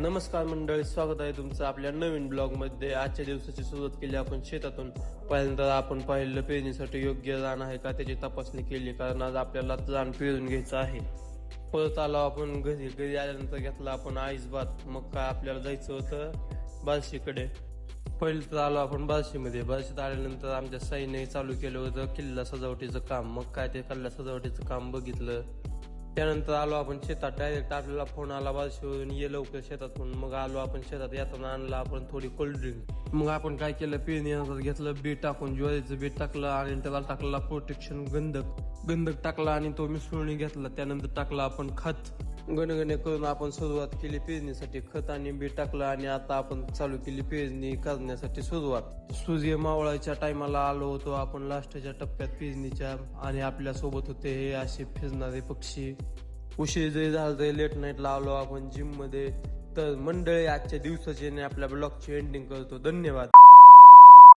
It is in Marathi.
नमस्कार मंडळी, स्वागत आहे तुमचं आपल्या नवीन ब्लॉग मध्ये। आजच्या दिवसाची सुरुवात केली आपण शेतातून। पहिल्यांदा आपण पाहिलं पेरणीसाठी योग्य रान आहे का त्याची तपासणी केली, कारण आज आपल्याला रान पेरून घ्यायचं आहे। परत आलो आपण घरी आल्यानंतर घेतला आपण आईस भात। मग काय आपल्याला जायचं होतं बार्शीकडे। पहिलं तर आलो आपण बार्शीत आल्यानंतर आमच्या साईने चालू केलं होतं किल्ला सजावटीचं काम। मग काय ते किल्ला सजावटीचं काम बघितलं। त्यानंतर आलो आपण शेतात। डायरेक्ट आपल्याला फोन आला बार्शीवरून, ये लवकर शेतातून। मग आलो आपण शेतात, येताना आणला आपण थोडी कोल्ड्रिंक। मग आपण काय केलं, पेरणीनंतर घेतलं बी टाकून, ज्वारीचं बी टाकलं आणि त्याला टाकला प्रोटेक्शन गंधक टाकला आणि तो मिसळून घेतला। त्यानंतर टाकला आपण खत। गणगणे करून आपण सुरुवात केली पेरणीसाठी। खत आणि बी टाकलं आणि आता आपण चालू केली पेरणी करण्यासाठी सुरुवात। सूर्य मावळाच्या टायमाला आलो होतो आपण लास्टच्या टप्प्यात पेरणीच्या, आणि आपल्या सोबत होते हे असे फिरणारे पक्षी। उशीर जरी झाला तरी लेट नाईटला आलो आपण जिम मध्ये। तर मंडळी, आजच्या दिवसाची आपल्या ब्लॉगची एंडिंग करतो। धन्यवाद।